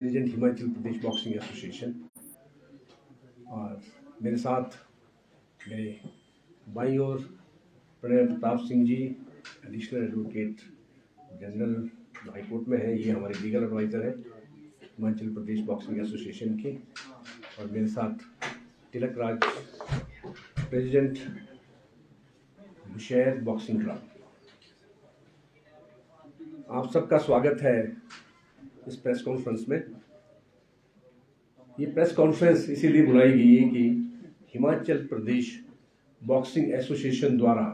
President Himachal Pradesh boxing association. और मेरे साथ मेरे बाईं ओर Pranay Pratap Singh ji, additional advocate general high court में है। ये हमारे लीगल एडवाइज़र हैं हिमाचल प्रदेश बॉक्सिंग एसोसिएशन के। और मेरे साथ Tilak Raj, president Bushahr boxing club. आप सबका स्वागत है इस प्रेस कॉन्फ्रेंस में। ये प्रेस कॉन्फ्रेंस इसीलिए बुलाई गई है कि हिमाचल प्रदेश बॉक्सिंग एसोसिएशन द्वारा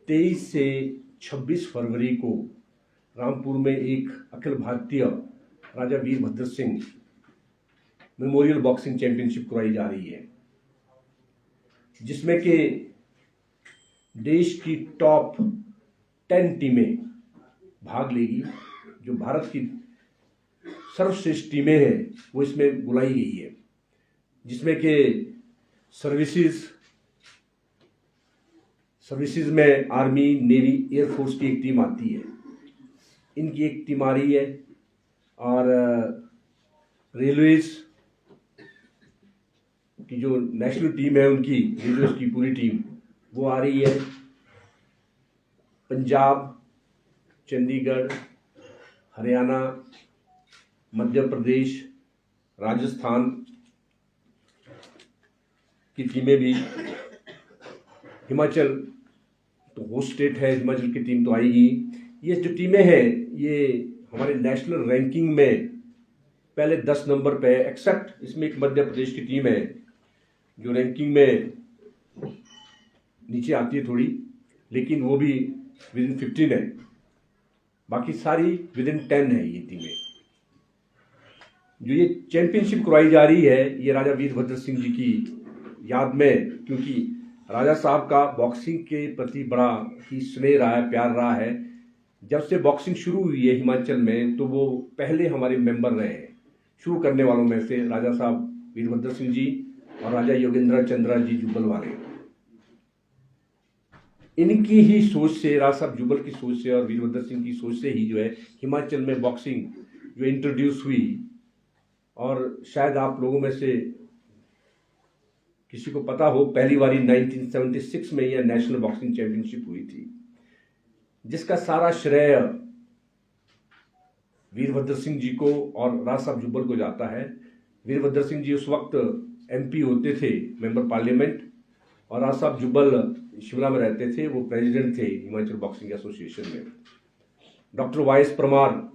23 से 26 फरवरी को रामपुर में एक अखिल भारतीय Raja Virbhadra Singh memorial boxing championship करवाई जा रही है, जिसमें कि देश की टॉप 10 टीमें भाग लेगी। जो भारत की सर्वश्रेष्ठ टीमें हैं वो इसमें बुलाई गई है, जिसमें कि सर्विसेज में आर्मी, नेवी, एयरफोर्स की एक टीम आती है, इनकी एक टीम आ रही है। और रेलवेज की जो नेशनल टीम है उनकी, रेलवेज की पूरी टीम वो आ रही है। पंजाब, चंडीगढ़, हरियाणा, मध्य प्रदेश, राजस्थान की टीमें भी, हिमाचल तो होस्ट स्टेट है, हिमाचल की टीम तो आएगी। ये जो टीमें हैं ये हमारे नेशनल रैंकिंग में पहले 10 नंबर पे है, एक्सेप्ट इसमें एक मध्य प्रदेश की टीम है जो रैंकिंग में नीचे आती है थोड़ी, लेकिन वो भी विदिन 15 है। बाकी सारी विदिन 10 है ये टीमें। जो ये चैंपियनशिप करवाई जा रही है ये राजा वीरभद्र सिंह जी की याद में, क्योंकि राजा साहब का बॉक्सिंग के प्रति बड़ा ही स्नेह रहा है, प्यार रहा है। जब से बॉक्सिंग शुरू हुई है हिमाचल में तो वो पहले हमारे मेंबर रहे हैं। शुरू करने वालों में से राजा साहब वीरभद्र सिंह जी और राजा योगेंद्र चंद्रा जी जुब्बल वाले, इनकी ही सोच से, राजा साहब जुब्बल की सोच से और वीरभद्र सिंह की सोच से ही जो है हिमाचल में बॉक्सिंग जो इंट्रोड्यूस हुई। और शायद आप लोगों में से किसी को पता हो, पहली बारी 1976 में यह नेशनल बॉक्सिंग चैंपियनशिप हुई थी, जिसका सारा श्रेय वीरभद्र सिंह जी को और राजा साहब जुब्बल को जाता है। वीरभद्र सिंह जी उस वक्त MP होते थे, मेंबर पार्लियामेंट, और राजा साहब जुब्बल शिमला में रहते थे, वो प्रेसिडेंट थे हिमाचल बॉक्सिंग एसोसिएशन में। Doctor YS Parmar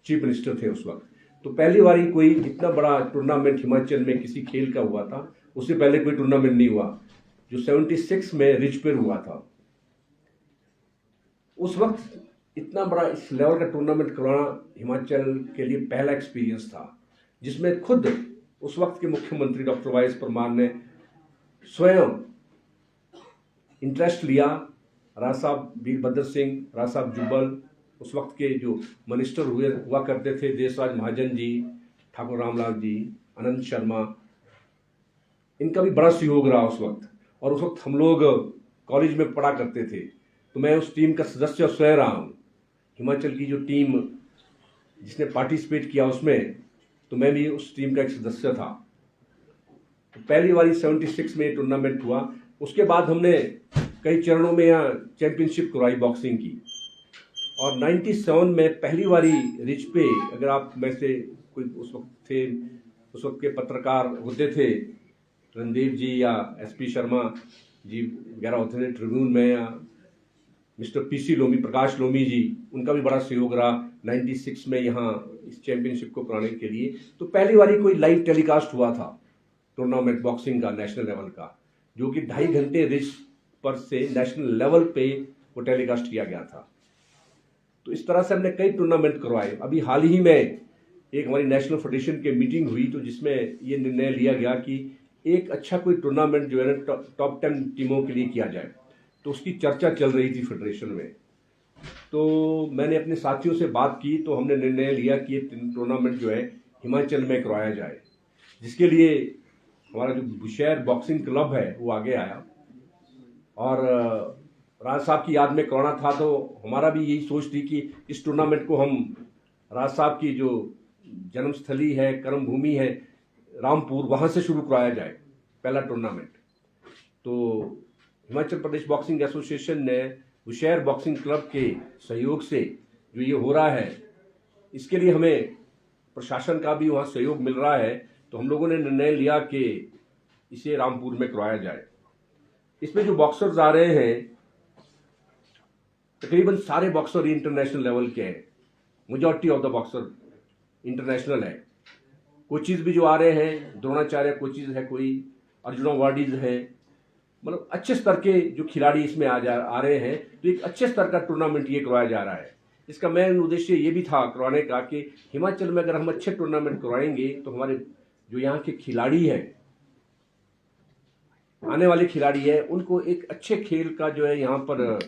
chief minister थे उस वक्त। तो पहली बारी कोई इतना बड़ा टूर्नामेंट हिमाचल में किसी खेल का हुआ था, उससे पहले कोई टूर्नामेंट नहीं हुआ, जो 76 में रिज पर हुआ था। उस वक्त इतना बड़ा इस लेवल का टूर्नामेंट करवाना हिमाचल के लिए पहला एक्सपीरियंस था, जिसमें खुद उस वक्त के मुख्यमंत्री डॉक्टर YS परमार ने स्वयं इंटरेस्ट लिया। राजा साहब वीरभद्र सिंह, राजा साहब जुब्बल, उस वक्त के जो मिनिस्टर हुआ करते थे, देशराज महाजन जी, ठाकुर रामलाल जी, आनंद शर्मा, इनका भी बड़ा सहयोग रहा उस वक्त। और उस वक्त हम लोग कॉलेज में पढ़ा करते थे, तो मैं उस टीम का सदस्य स्वयं रहा हूँ। हिमाचल की जो टीम जिसने पार्टिसिपेट किया उसमें, तो मैं भी उस टीम का एक सदस्य था। तो पहली बारी 76 में टूर्नामेंट हुआ। उसके बाद हमने कई चरणों में यहाँ चैंपियनशिप करवाई बॉक्सिंग की। और 97 में पहली बारी रिच पे, अगर आप में से कोई उस वक्त थे, उस वक्त के पत्रकार होते थे, रणदेव जी या SP शर्मा जी वगैरह होते थे ट्रिब्यून में, या मिस्टर PC लोमी, प्रकाश लोमी जी, उनका भी बड़ा सहयोग रहा 96 में यहाँ इस चैंपियनशिप को कराने के लिए। तो पहली बारी कोई लाइव टेलीकास्ट हुआ था टूर्नामेंट बॉक्सिंग का नेशनल लेवल का, जो कि 2.5 घंटे रिच पर से नेशनल लेवल पे वो टेलीकास्ट किया गया था। तो इस तरह से हमने कई टूर्नामेंट करवाए। अभी हाल ही में एक हमारी नेशनल फेडरेशन की मीटिंग हुई, तो जिसमें ये निर्णय लिया गया कि एक अच्छा कोई टूर्नामेंट जो है ना टॉप 10 टीमों के लिए किया जाए। तो उसकी चर्चा चल रही थी फेडरेशन में। तो मैंने अपने साथियों से बात की, तो हमने निर्णय लिया कि ये टूर्नामेंट जो है हिमाचल में करवाया जाए, जिसके लिए हमारा जो बुशैर बॉक्सिंग क्लब है वो आगे आया। और राज साहब की याद में करवाना था, तो हमारा भी यही सोच थी कि इस टूर्नामेंट को हम राज साहब की जो जन्मस्थली है, कर्मभूमि है रामपुर, वहाँ से शुरू कराया जाए पहला टूर्नामेंट। तो हिमाचल प्रदेश बॉक्सिंग एसोसिएशन ने बुशहर बॉक्सिंग क्लब के सहयोग से जो ये हो रहा है, इसके लिए हमें प्रशासन का भी वहाँ सहयोग मिल रहा है। तो हम लोगों ने निर्णय लिया कि इसे रामपुर में करवाया जाए। इसमें जो बॉक्सर्स आ रहे हैं, तकरीबन सारे बॉक्सर इंटरनेशनल लेवल के हैं। Majority of the boxer international है। कोचिज भी जो आ रहे हैं, द्रोणाचार्य कोचिज है, कोई अर्जुन अवार्डीज है, मतलब अच्छे स्तर के जो खिलाड़ी इसमें आ रहे हैं। तो एक अच्छे स्तर का टूर्नामेंट ये करवाया जा रहा है। इसका मेन उद्देश्य ये भी था करवाने का कि हिमाचल में अगर हम अच्छे टूर्नामेंट करवाएंगे तो हमारे जो यहाँ के खिलाड़ी हैं, आने वाले खिलाड़ी है, उनको एक अच्छे खेल का जो है यहाँ पर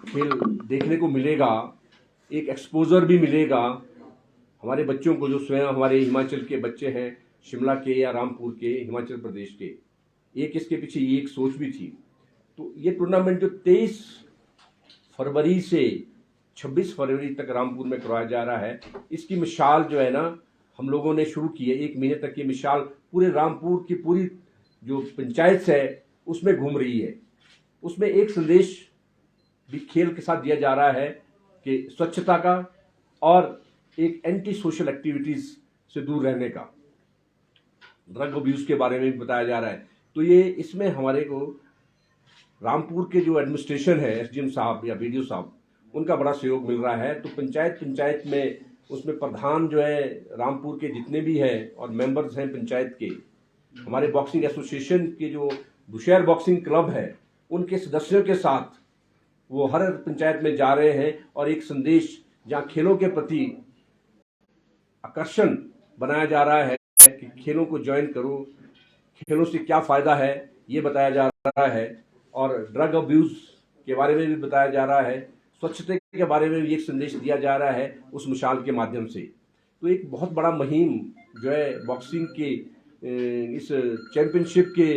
खेल देखने को मिलेगा, एक एक्सपोजर भी मिलेगा हमारे बच्चों को, जो स्वयं हमारे हिमाचल के बच्चे हैं, शिमला के या रामपुर के, हिमाचल प्रदेश के। एक इसके पीछे ये एक सोच भी थी। तो ये टूर्नामेंट जो 23 फरवरी से 26 फरवरी तक रामपुर में करवाया जा रहा है, इसकी मिसाल जो है ना हम लोगों ने शुरू की है। 1 महीने तक की मिसाल पूरे रामपुर की पूरी जो पंचायत है उसमें घूम रही है। उसमें एक संदेश भी खेल के साथ दिया जा रहा है कि स्वच्छता का और एक एंटी सोशल एक्टिविटीज से दूर रहने का, ड्रग अब्यूज के बारे में भी बताया जा रहा है। तो ये इसमें हमारे को रामपुर के जो एडमिनिस्ट्रेशन है, एसडीएम साहब या बीडीओ साहब, उनका बड़ा सहयोग मिल रहा है। तो पंचायत में उसमें प्रधान जो है रामपुर के जितने भी हैं और मेंबर्स हैं पंचायत के, हमारे बॉक्सिंग एसोसिएशन के जो बुशहर बॉक्सिंग क्लब है, उनके सदस्यों के साथ वो हर पंचायत में जा रहे हैं और एक संदेश जहाँ खेलों के प्रति आकर्षण बनाया जा रहा है कि खेलों को ज्वाइन करो, खेलों से क्या फ़ायदा है ये बताया जा रहा है, और ड्रग अब्यूज़ के बारे में भी बताया जा रहा है, स्वच्छता के बारे में भी एक संदेश दिया जा रहा है उस मिसाल के माध्यम से। तो एक बहुत बड़ा मुहिम जो है बॉक्सिंग के इस चैंपियनशिप के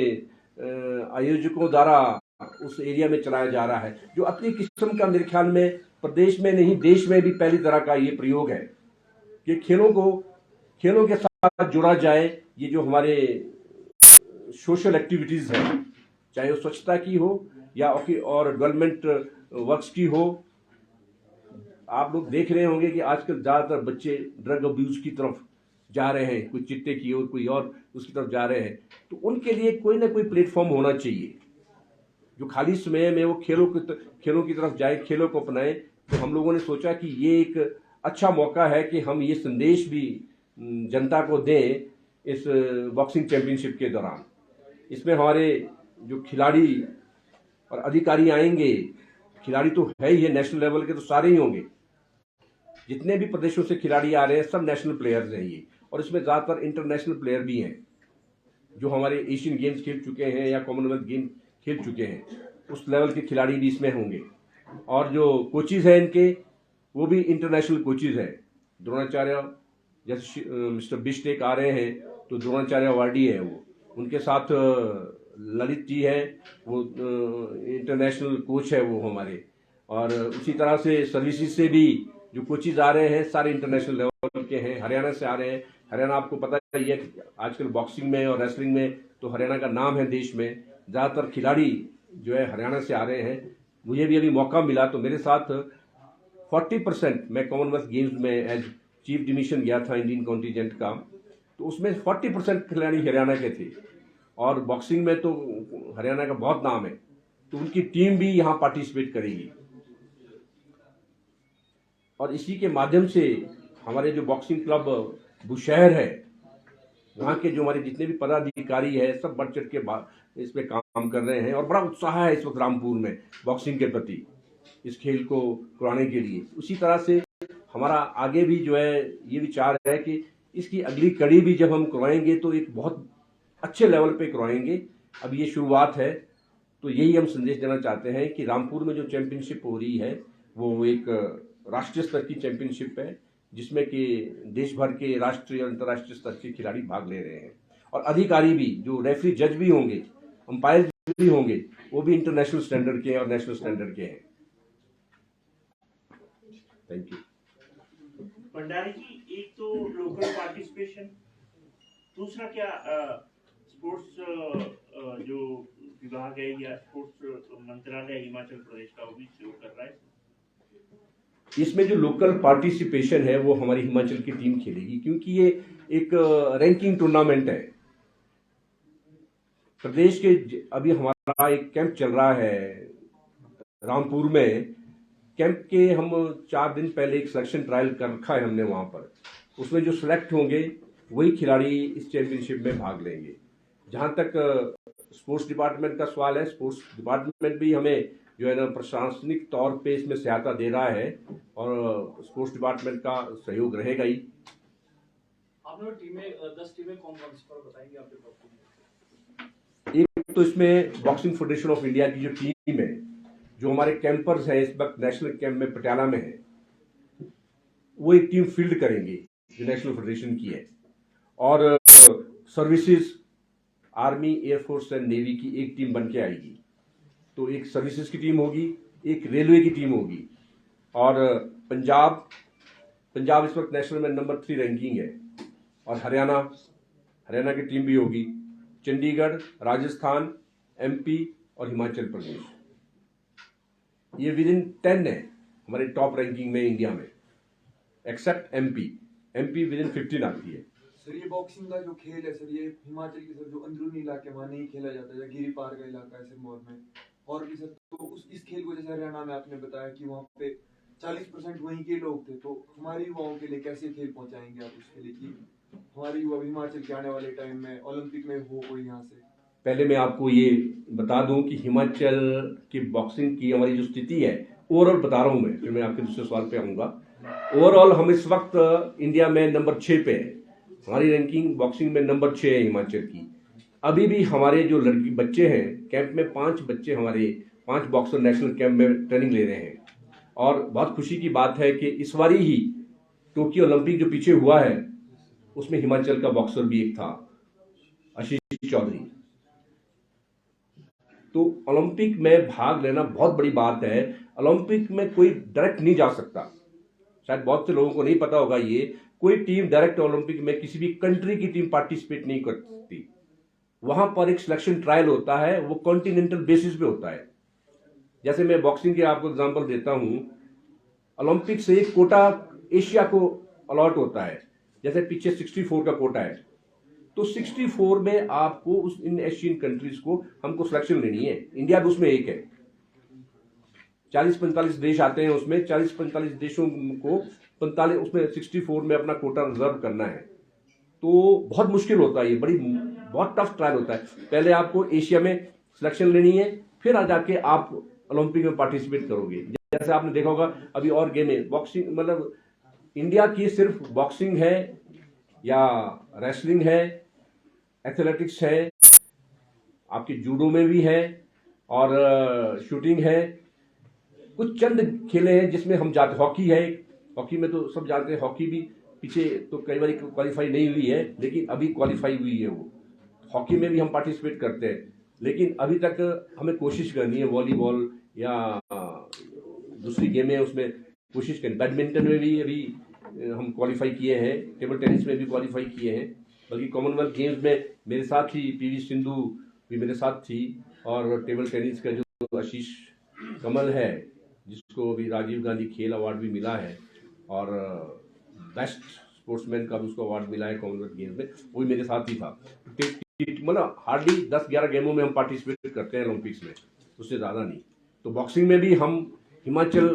आयोजकों द्वारा उस एरिया में चलाया जा रहा है, जो अपनी किस्म का मेरे ख्याल में प्रदेश में नहीं देश में भी पहली तरह का ये प्रयोग है कि खेलों के साथ जोड़ा जाए। ये जो हमारे सोशल एक्टिविटीज़ हैं, चाहे वो स्वच्छता की हो या और डेवलपमेंट वर्क्स की हो। आप लोग देख रहे होंगे कि आजकल ज़्यादातर बच्चे ड्रग अब्यूज़ की तरफ जा रहे हैं, कोई चिट्टे की ओर, कोई और उसकी तरफ जा रहे हैं। तो उनके लिए कोई ना कोई प्लेटफॉर्म होना चाहिए जो खाली समय में वो खेलों की तरफ जाए, खेलों को अपनाएं। तो हम लोगों ने सोचा कि ये एक अच्छा मौका है कि हम ये संदेश भी जनता को दें इस बॉक्सिंग चैंपियनशिप के दौरान। इसमें हमारे जो खिलाड़ी और अधिकारी आएंगे, खिलाड़ी तो है ही है, नेशनल लेवल के तो सारे ही होंगे, जितने भी प्रदेशों से खिलाड़ी आ रहे हैं सब नेशनल प्लेयर्स हैं ये, और इसमें ज़्यादातर इंटरनेशनल प्लेयर भी हैं जो हमारे एशियन गेम्स खेल चुके हैं या कॉमनवेल्थ गेम खेल चुके हैं, उस लेवल के खिलाड़ी भी इसमें होंगे। और जो कोचिज़ हैं इनके, वो भी इंटरनेशनल कोचिज़ हैं। द्रोणाचार्य जैसे मिस्टर बिश्टेक आ रहे हैं तो द्रोणाचार्य अवार्डी है वो, उनके साथ ललित जी है, वो इंटरनेशनल कोच है वो हमारे। और उसी तरह से सर्विसेज से भी जो कोचिज़ आ रहे हैं सारे इंटरनेशनल लेवल के हैं। हरियाणा से आ रहे हैं। हरियाणा आपको पता ही है आजकल बॉक्सिंग में और रेसलिंग में तो हरियाणा का नाम है देश में, ज़्यादातर खिलाड़ी जो है हरियाणा से आ रहे हैं। मुझे भी अभी मौका मिला तो मेरे साथ 40% मैं कॉमनवेल्थ गेम्स में एज चीफ डिमिशन गया था इंडियन कॉन्टिजेंट का, तो उसमें 40% खिलाड़ी हरियाणा के थे। और बॉक्सिंग में तो हरियाणा का बहुत नाम है, तो उनकी टीम भी यहाँ पार्टिसिपेट करेगी। और इसी के माध्यम से हमारे जो बॉक्सिंग क्लब बुशहर है, वहाँ के जो हमारे जितने भी पदाधिकारी है सब बढ़ चढ़ के इस पे काम कर रहे हैं। और बड़ा उत्साह है इस वक्त रामपुर में बॉक्सिंग के प्रति, इस खेल को कराने के लिए। उसी तरह से हमारा आगे भी जो है ये विचार है कि इसकी अगली कड़ी भी जब हम करवाएंगे तो एक बहुत अच्छे लेवल पे करवाएंगे। अब ये शुरुआत है, तो यही हम संदेश देना चाहते हैं कि रामपुर में जो चैंपियनशिप हो रही है वो एक राष्ट्रीय स्तर की चैंपियनशिप है, जिसमें कि देश भर के राष्ट्रीय और अंतर्राष्ट्रीय स्तर के खिलाड़ी भाग ले रहे हैं। और अधिकारी भी, जो रेफरी जज भी होंगे, अंपायर भी होंगे, वो भी इंटरनेशनल स्टैंडर्ड के और नेशनल स्टैंडर्ड के हैं। Thank you. भंडारी जी, एक तो लोकल पार्टिसिपेशन, दूसरा क्या स्पोर्ट्स जो विभाग है या स्पोर्ट्स मंत्रालय हिमाचल प्रदेश का वो भी सहयोग कर रहा है। इसमें जो लोकल पार्टिसिपेशन है वो हमारी हिमाचल की टीम खेलेगी, क्योंकि ये एक रैंकिंग टूर्नामेंट है। प्रदेश के अभी हमारा एक कैंप चल रहा है रामपुर में। कैंप के हम 4 दिन पहले एक सिलेक्शन ट्रायल कर रखा है हमने वहाँ पर। उसमें जो सिलेक्ट होंगे वही खिलाड़ी इस चैंपियनशिप में भाग लेंगे। जहाँ तक स्पोर्ट्स डिपार्टमेंट का सवाल है, स्पोर्ट्स डिपार्टमेंट भी हमें जो है ना प्रशासनिक तौर पे इसमें सहायता दे रहा है और स्पोर्ट्स डिपार्टमेंट का सहयोग रहेगा ही। आप लोग टीमें 10 टीमें कौन कौन सी बताएंगे आपके पास? एक तो इसमें बॉक्सिंग फेडरेशन ऑफ इंडिया की जो टीम है, जो हमारे कैंपर्स हैं इस वक्त नेशनल कैंप में पटियाला में है, वो एक टीम फील्ड करेंगे जो नेशनल फेडरेशन की है। और services army, air force and navy की एक टीम बन के आएगी। तो एक सर्विसेज की टीम होगी, एक रेलवे की टीम होगी। और पंजाब इस वक्त नेशनल में नंबर 3 रैंकिंग है। और हरियाणा की टीम भी होगी। चंडीगढ़, राजस्थान, एमपी और हिमाचल प्रदेश, ये विदिन 10 है हमारे टॉप रैंकिंग में इंडिया में, एक्सेप्ट एमपी विदिन 15 आती है। सर ये बॉक्सिंग का जो खेल है सर, ये हिमाचल के सर जो अंदरूनी इलाके वहाँ नहीं खेला जाता है, गिरी पार का इलाका है सिरमौर में और भी सर, तो इस खेल को जैसे हरियाणा में आपने बताया कि वहाँ पे 40% वहीं के लोग थे, तो हमारे युवाओं के लिए कैसे खेल पहुँचाएंगे आप उसके लिए कि हमारे युवा हिमाचल के आने वाले टाइम में ओलंपिक में हो कोई यहाँ से? पहले मैं आपको ये बता दूं कि हिमाचल की बॉक्सिंग की हमारी जो स्थिति है ओवरऑल बता रहा हूं मैं, फिर मैं आपके दूसरे सवाल पे आऊंगा। ओवरऑल हम इस वक्त इंडिया में नंबर 6 पे है। हमारी रैंकिंग बॉक्सिंग में नंबर 6 है हिमाचल की। अभी भी हमारे जो लड़की बच्चे हैं कैंप में, 5 बच्चे हमारे 5 बॉक्सर नेशनल कैंप में ट्रेनिंग ले रहे हैं। और बहुत खुशी की बात है कि इस बारी ही टोक्यो ओलंपिक जो पीछे हुआ है उसमें हिमाचल का बॉक्सर भी एक था, आशीष चौधरी। तो ओलंपिक में भाग लेना बहुत बड़ी बात है। ओलंपिक में कोई डायरेक्ट नहीं जा सकता, शायद बहुत से लोगों को नहीं पता होगा ये। कोई टीम डायरेक्ट ओलंपिक में किसी भी कंट्री की टीम पार्टिसिपेट नहीं कर सकती। वहां पर एक सिलेक्शन ट्रायल होता है, वो कॉन्टिनेंटल बेसिस पे होता है। जैसे मैं बॉक्सिंग के आपको एग्जांपल देता हूं, ओलंपिक से एक कोटा एशिया को अलॉट होता है। जैसे पीछे 64 का कोटा है, तो 64 में आपको उस इन एशियन कंट्रीज को हमको सिलेक्शन लेनी है। इंडिया भी उसमें एक है। 40-45 देश आते हैं उसमें, 40-45 देशों को 45 उसमें 64 में अपना कोटा रिजर्व करना है। तो बहुत मुश्किल होता है, ये बहुत टफ ट्रायल होता है। पहले आपको एशिया में सिलेक्शन लेनी है, फिर आ जाके आप ओलंपिक में पार्टिसिपेट करोगे। जैसे आपने देखा होगा अभी और गेम है बॉक्सिंग, मतलब इंडिया की सिर्फ बॉक्सिंग है या रेसलिंग है, एथलेटिक्स है, आपकी जूडो में भी है और शूटिंग है। कुछ चंद खेले हैं जिसमें हम जाते, हॉकी है, हॉकी में तो सब जानते हैं, हॉकी भी पीछे तो कई बार क्वालिफाई नहीं हुई है, लेकिन अभी क्वालिफाई हुई है वो। हॉकी में भी हम पार्टिसिपेट करते हैं, लेकिन अभी तक हमें कोशिश करनी है वॉलीबॉल या दूसरी गेमें उसमें कोशिश करनी। बैडमिंटन में भी अभी हम क्वालिफाई किए हैं, टेबल टेनिस में भी क्वालिफाई किए हैं। बल्कि कॉमनवेल्थ गेम्स में मेरे साथ ही पीवी सिंधु भी मेरे साथ थी, और टेबल टेनिस का जो आशीष कमल है जिसको अभी राजीव गांधी खेल अवार्ड भी मिला है और बेस्ट स्पोर्ट्समैन का भी उसको अवार्ड मिला है कॉमनवेल्थ गेम्स में, वो भी मेरे साथ ही था। मतलब हार्डली 10-11 गेमों में हम पार्टिसिपेट करते हैं ओलंपिक्स में, उससे ज़्यादा नहीं। तो बॉक्सिंग में भी हम हिमाचल